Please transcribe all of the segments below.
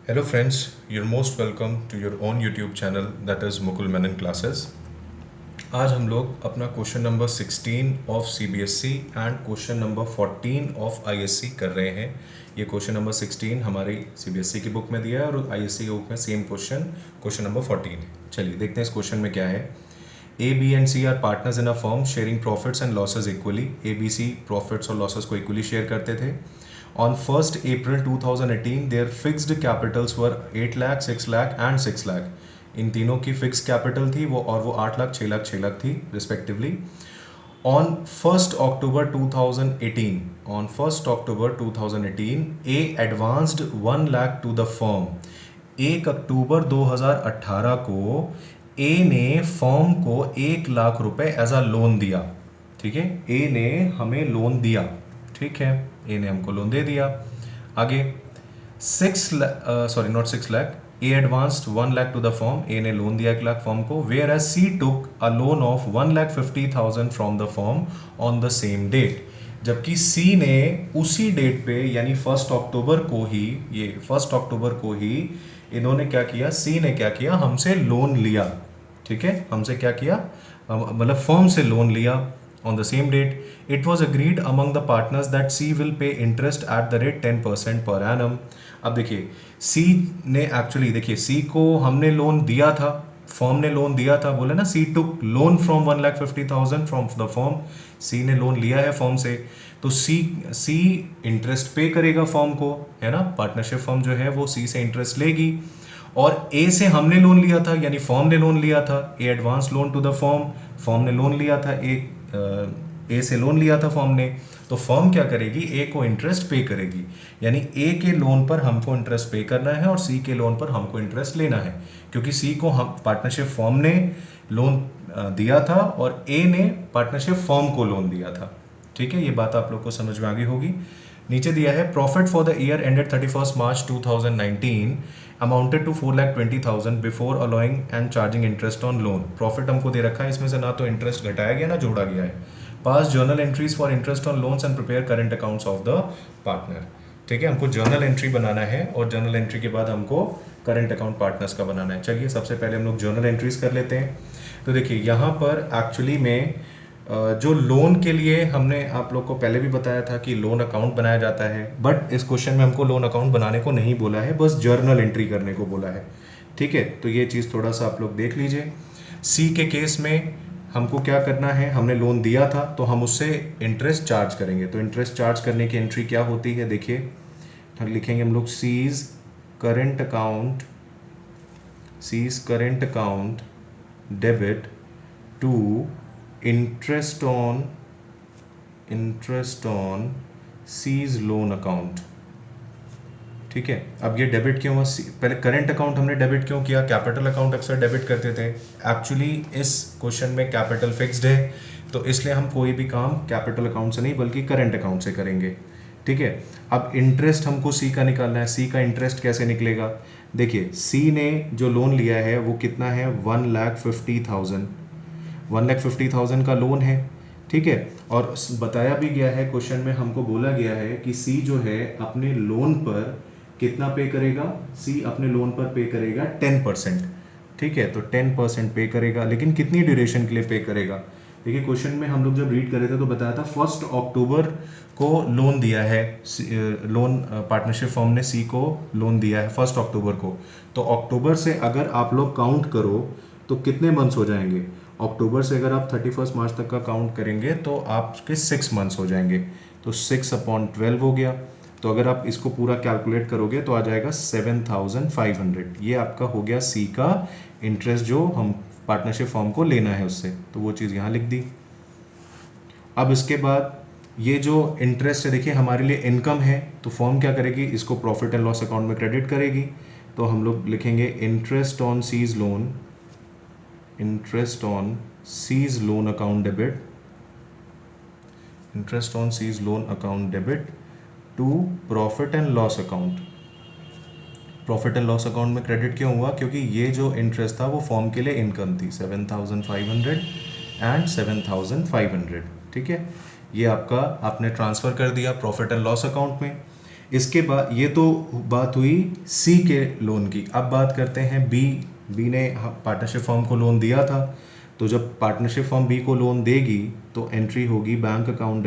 Hello friends, you're most welcome to your own YouTube channel that is Mukul Menon Classes. आज हम लोग अपना question number 16 of CBSE and question number 14 of ISC कर रहे हैं। ये क्वेश्चन नंबर 16 हमारी CBSE की बुक में दिया है और ISC की बुक में सेम क्वेश्चन नंबर 14 है। चलिए देखते हैं इस क्वेश्चन में क्या है। A, B and C are partners in a firm sharing profits and losses equally. A, B, C profits और लॉसेस को इक्वली शेयर करते थे। On 1st April 2018, their fixed capitals were 8 lakh, 6 lakh and 6 lakh. इन तीनों की fix capital थी वो 8 लाख 6 लाख 6 लाख थी respectively. On 1st October 2018, A advanced 1 lakh to the firm. 1 अक्टूबर 2018 को A ने फर्म को 1 लाख रुपए एज अ लोन दिया। ठीक है, A ने हमें लोन दिया। ठीक है, ए ने हमको लोन दे दिया। आगे 6 lakh A advanced 1 lakh to the firm. A ने लोन दिया 1 लाख फर्म को। Where as C took a loan of 1,50,000 from the firm on the same date. जबकि सी ने उसी डेट पे यानी 1 अक्टूबर को ही इन्होंने क्या किया, सी ने क्या किया, हमसे लोन लिया। ठीक है, हमसे क्या किया, मतलब फर्म से लोन लिया on the same date. It was agreed among the partners that C will pay interest at the rate 10% per annum. अब देखिए C ने एक्चुअली, देखिए C को हमने लोन दिया था, फर्म ने लोन दिया था, बोले ना C took loan from 1,50,000 from the firm. C ने लोन लिया है फर्म से, तो C इंटरेस्ट पे करेगा फर्म को, है ना। पार्टनरशिप फर्म जो है वो C से इंटरेस्ट लेगी। और A से हमने लोन लिया था यानी फर्म ने लोन लिया था। A advance loan to the firm ने लोन लिया था, ए से लोन लिया था फर्म ने, तो फर्म क्या करेगी, ए को इंटरेस्ट पे करेगी। यानी ए के लोन पर हमको इंटरेस्ट पे करना है और सी के लोन पर हमको इंटरेस्ट लेना है, क्योंकि सी को हम पार्टनरशिप फर्म ने लोन दिया था और ए ने पार्टनरशिप फर्म को लोन दिया था। ठीक है, ये बात आप लोग को समझ में आ गई होगी। नीचे दिया है profit for the year ended 31 March 2019 amounted to 4,20,000 before allowing and charging interest on loan. Profit हमको दे रखा है, इसमें से ना तो इंटरेस्ट घटाया गया ना जोड़ा गया है। पास journal entries for interest on loans and prepare current accounts of the partner. ठीक है, हमको जर्नल एंट्री बनाना है और जर्नल एंट्री के बाद हमको करंट अकाउंट पार्टनर्स का बनाना है। चलिए सबसे पहले हम लोग जर्नल एंट्रीज कर लेते हैं। तो देखिए यहाँ पर एक्चुअली में जो लोन के लिए हमने आप लोग को पहले भी बताया था कि लोन अकाउंट बनाया जाता है, बट इस क्वेश्चन में हमको लोन अकाउंट बनाने को नहीं बोला है, बस जर्नल एंट्री करने को बोला है। ठीक है, तो ये चीज़ थोड़ा सा आप लोग देख लीजिए। सी के केस में हमको क्या करना है, हमने लोन दिया था तो हम उससे इंटरेस्ट चार्ज करेंगे। तो इंटरेस्ट चार्ज करने की एंट्री क्या होती है, देखिए लिखेंगे हम लोग C's current account debit to interest on C's loan account. ठीक है, अब ये डेबिट क्यों हुआ, पहले करंट अकाउंट हमने डेबिट क्यों किया, कैपिटल अकाउंट अक्सर डेबिट करते थे। एक्चुअली इस क्वेश्चन में कैपिटल फिक्स्ड है, तो इसलिए हम कोई भी काम कैपिटल अकाउंट से नहीं बल्कि करंट अकाउंट से करेंगे। ठीक है, अब इंटरेस्ट हमको सी का निकालना है। सी का इंटरेस्ट कैसे निकलेगा, देखिए सी ने जो लोन लिया है वो कितना है, 1,50,000 का लोन है। ठीक है, और बताया भी गया है क्वेश्चन में, हमको बोला गया है कि सी जो है अपने लोन पर कितना पे करेगा, सी अपने लोन पर पे करेगा 10%। ठीक है, तो 10% पे करेगा, लेकिन कितनी ड्यूरेशन के लिए पे करेगा। देखिए क्वेश्चन में हम लोग जब रीड कर रहे थे तो बताया था 1 अक्टूबर को लोन दिया है, लोन पार्टनरशिप फर्म ने सी को लोन दिया है 1 अक्टूबर को। तो अक्टूबर से अगर आप लोग काउंट करो तो कितने मंथ्स हो जाएंगे, अक्टूबर से अगर आप 31 मार्च तक का काउंट करेंगे तो आपके 6 मंथ्स हो जाएंगे, तो 6/12 हो गया। तो अगर आप इसको पूरा कैलकुलेट करोगे तो आ जाएगा 7,500। ये आपका हो गया सी का इंटरेस्ट जो हम पार्टनरशिप फर्म को लेना है उससे, तो वो चीज़ यहाँ लिख दी। अब इसके बाद ये जो इंटरेस्ट है देखिए हमारे लिए इनकम है, तो फर्म क्या करेगी, इसको प्रॉफिट एंड लॉस अकाउंट में क्रेडिट करेगी। तो हम लोग लिखेंगे interest on C's loan account debit to profit and loss account. Profit and loss account में क्रेडिट क्यों हुआ, क्योंकि ये जो इंटरेस्ट था वो फॉर्म के लिए इनकम थी, 7,500 एंड 7,500। ठीक है, ये आपका आपने ट्रांसफ़र कर दिया प्रॉफिट एंड लॉस अकाउंट में। इसके बाद ये तो बात हुई सी के लोन की। अब बात करते हैं बी ने पार्टनरशिप फर्म को लोन दिया था, तो जब पार्टनरशिप फर्म बी को लोन देगी तो एंट्री होगी बैंक अकाउंट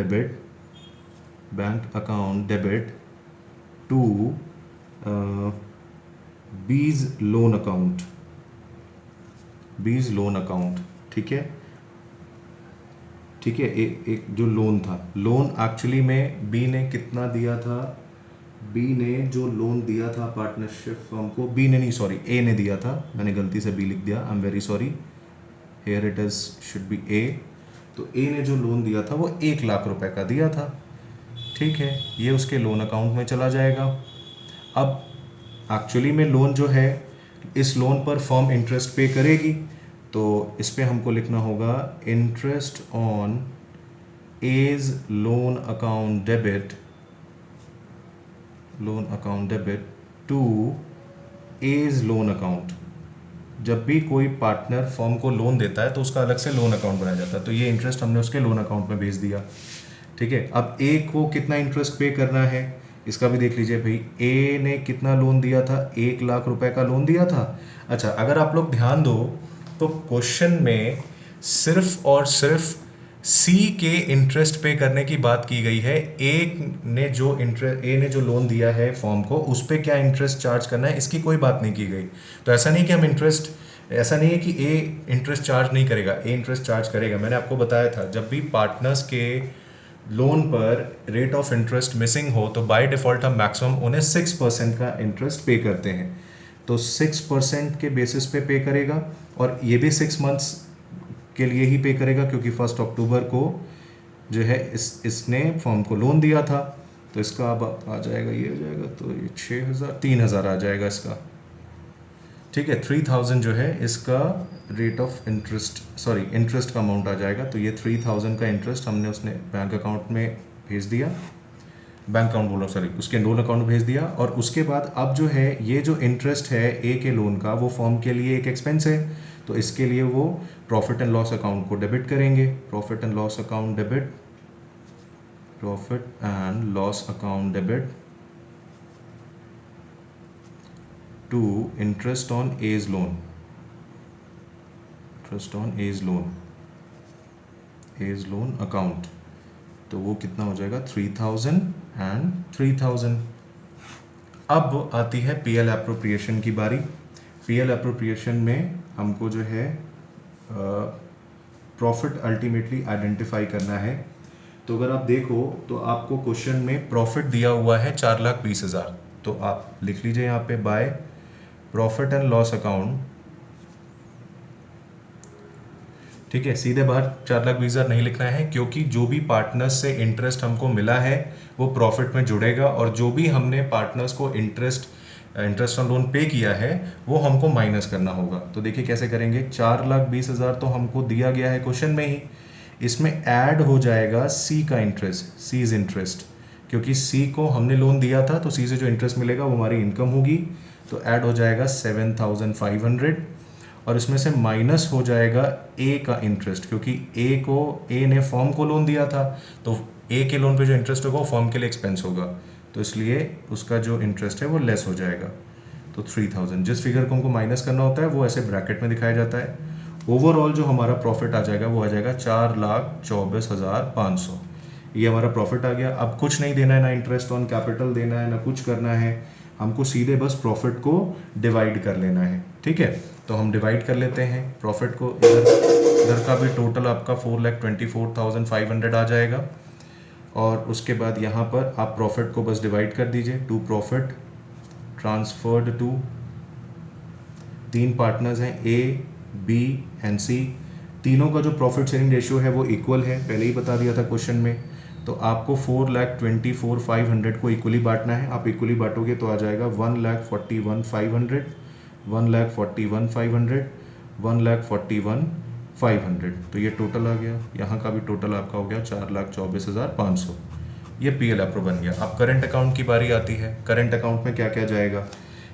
डेबिट टू बीज लोन अकाउंट। ठीक है, एक जो लोन था, लोन एक्चुअली में बी ने कितना दिया था, बी ने जो लोन दिया था पार्टनरशिप फर्म को, बी ने नहीं सॉरी ए ने दिया था, मैंने गलती से बी लिख दिया, I am very sorry, here it is should be A. तो ए ने जो लोन दिया था वो 1 लाख रुपए का दिया था। ठीक है, ये उसके लोन अकाउंट में चला जाएगा। अब एक्चुअली में लोन जो है, इस लोन पर फर्म इंटरेस्ट पे करेगी, तो इस पे हमको लिखना होगा interest on A's loan account debit to A's loan account. जब भी कोई पार्टनर फर्म को लोन देता है तो उसका अलग से लोन अकाउंट बनाया जाता है, तो ये इंटरेस्ट हमने उसके लोन अकाउंट में भेज दिया। ठीक है, अब ए को कितना इंटरेस्ट पे करना है इसका भी देख लीजिए भाई। ए ने कितना लोन दिया था, 1 लाख रुपए का लोन दिया था। अच्छा, अगर आप लोग ध्यान दो तो क्वेश्चन में सिर्फ और सिर्फ सी के इंटरेस्ट पे करने की बात की गई है। ए ने जो लोन दिया है फॉर्म को, उस पे क्या इंटरेस्ट चार्ज करना है इसकी कोई बात नहीं की गई। तो ऐसा नहीं है कि ए इंटरेस्ट चार्ज नहीं करेगा, ए इंटरेस्ट चार्ज करेगा। मैंने आपको बताया था जब भी पार्टनर्स के लोन पर रेट ऑफ इंटरेस्ट मिसिंग हो तो बाय डिफॉल्ट हम मैक्सिमम उन्हें 6% का इंटरेस्ट पे करते हैं। तो 6% के बेसिस पे करेगा, और ये भी 6 मंथ्स के लिए ही पे करेगा, क्योंकि 1 अक्टूबर को जो है इसने फॉर्म को लोन दिया था। तो इसका अब आ जाएगा, ये हो जाएगा, तो ये 3,000 आ जाएगा इसका। ठीक है, 3,000 जो है इसका रेट ऑफ इंटरेस्ट का अमाउंट आ जाएगा। तो ये 3,000 का इंटरेस्ट हमने उसने बैंक अकाउंट में भेज दिया, उसके लोन अकाउंट भेज दिया। और उसके बाद अब जो है ये जो इंटरेस्ट है ए के लोन का, वो फॉर्म के लिए एक एक्सपेंस है, तो इसके लिए वो प्रॉफिट एंड लॉस अकाउंट को डेबिट करेंगे। Profit and loss account debit to interest on A's loan account. तो वो कितना हो जाएगा, 3,000 एंड 3,000। अब आती है पीएल एप्रोप्रिएशन की बारी। पीएल एप्रोप्रिएशन में हमको जो है प्रॉफिट अल्टीमेटली आइडेंटिफाई करना है। तो अगर आप देखो तो आपको क्वेश्चन में प्रॉफिट दिया हुआ है 4,20,000, तो आप लिख लीजिए यहाँ पे bye profit and loss account. ठीक है, सीधे बाहर 4,20,000 नहीं लिखना है, क्योंकि जो भी पार्टनर्स से इंटरेस्ट हमको मिला है वो प्रॉफिट में जुड़ेगा, और जो भी हमने पार्टनर्स को इंटरेस्ट ऑन लोन पे किया है वो हमको माइनस करना होगा। तो देखिए कैसे करेंगे, 4,20,000 तो हमको दिया गया है क्वेश्चन में ही, इसमें ऐड हो जाएगा सी का इंटरेस्ट, क्योंकि सी को हमने लोन दिया था, तो सी से जो इंटरेस्ट मिलेगा वो हमारी इनकम होगी। तो ऐड हो जाएगा 7,500, और इसमें से माइनस हो जाएगा ए का इंटरेस्ट, क्योंकि ए ने फर्म को लोन दिया था, तो ए के लोन पे जो इंटरेस्ट होगा वो फर्म के लिए एक्सपेंस होगा, तो इसलिए उसका जो इंटरेस्ट है वो लेस हो जाएगा। तो 3,000, जिस फिगर को हमको माइनस करना होता है वो ऐसे ब्रैकेट में दिखाया जाता है। ओवरऑल जो हमारा प्रॉफिट आ जाएगा वो आ जाएगा 4,24,500। ये हमारा प्रॉफिट आ गया। अब कुछ नहीं देना है, ना इंटरेस्ट ऑन कैपिटल देना है, ना कुछ करना है, हमको सीधे बस प्रॉफिट को डिवाइड कर लेना है। ठीक है, तो हम डिवाइड कर लेते हैं प्रॉफिट को। इधर का भी टोटल आपका 4,24,500 आ जाएगा, और उसके बाद यहाँ पर आप प्रॉफिट को बस डिवाइड कर दीजिए। To profit transferred to 3 partners हैं, ए बी एंड सी। तीनों का जो प्रॉफिट शेयरिंग रेशियो है वो इक्वल है, पहले ही बता दिया था क्वेश्चन में। तो आपको 4,24,500 को इक्वली बांटना है। आप इक्वली बांटोगे तो आ जाएगा 1,41,500, 1,41,500, 1,41,500। तो ये टोटल आ गया, यहाँ का भी टोटल आपका हो गया 4,24,500। ये पीएल अप्रो बन गया। अब करंट अकाउंट की बारी आती है। करंट अकाउंट में क्या क्या जाएगा,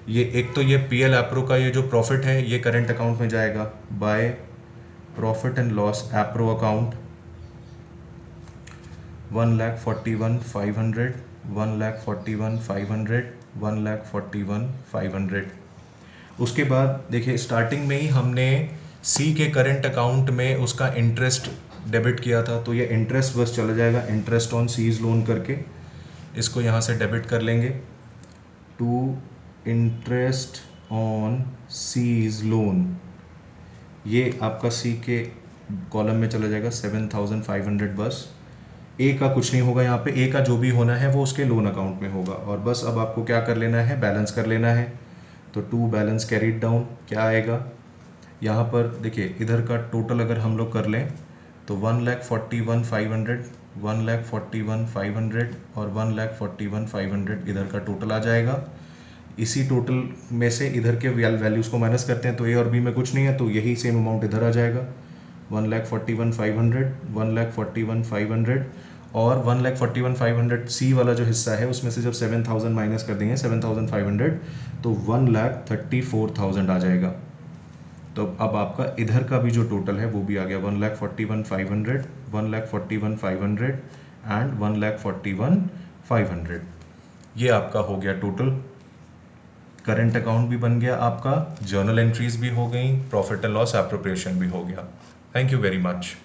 ये एक तो ये पीएल अप्रो का ये जो प्रॉफिट है ये करंट अकाउंट में जाएगा बाय प्रॉफिट एंड लॉस अप्रो अकाउंट 1,41,500, 1,41,500, 1,41,500। उसके बाद देखिए स्टार्टिंग में ही हमने सी के करंट अकाउंट में उसका इंटरेस्ट डेबिट किया था, तो ये इंटरेस्ट बस चला जाएगा, इंटरेस्ट ऑन सीज लोन करके इसको यहाँ से डेबिट कर लेंगे to interest on C's loan. ये आपका सी के कॉलम में चला जाएगा 7,500 बस। ए का कुछ नहीं होगा यहाँ पे, ए का जो भी होना है वो उसके लोन अकाउंट में होगा। और बस अब आपको क्या कर लेना है, बैलेंस कर लेना है। तो टू बैलेंस कैरीड डाउन क्या आएगा यहाँ पर, देखिए इधर का टोटल अगर हम लोग कर लें तो 1,41,500, 1,41,500 और 1,41,500 इधर का टोटल आ जाएगा। इसी टोटल में से इधर के वैल्यूज़ को माइनस करते हैं तो ए और बी में कुछ नहीं है, तो यही सेम अमाउंट इधर आ जाएगा 1,41,500, 1,41,500 और 1,41,500 सी वाला जो हिस्सा है उसमें से जब 7,000 माइनस कर देंगे 7,500 तो 1,34,000 आ जाएगा। तो अब आपका इधर का भी जो टोटल है वो भी आ गया 1,41,500, 1,41,500 एंड 1,41,500। ये आपका हो गया टोटल। करंट अकाउंट भी बन गया आपका, जर्नल एंट्रीज भी हो गई, प्रॉफिट एंड लॉस एप्रोप्रिएशन भी हो गया। Thank you very much.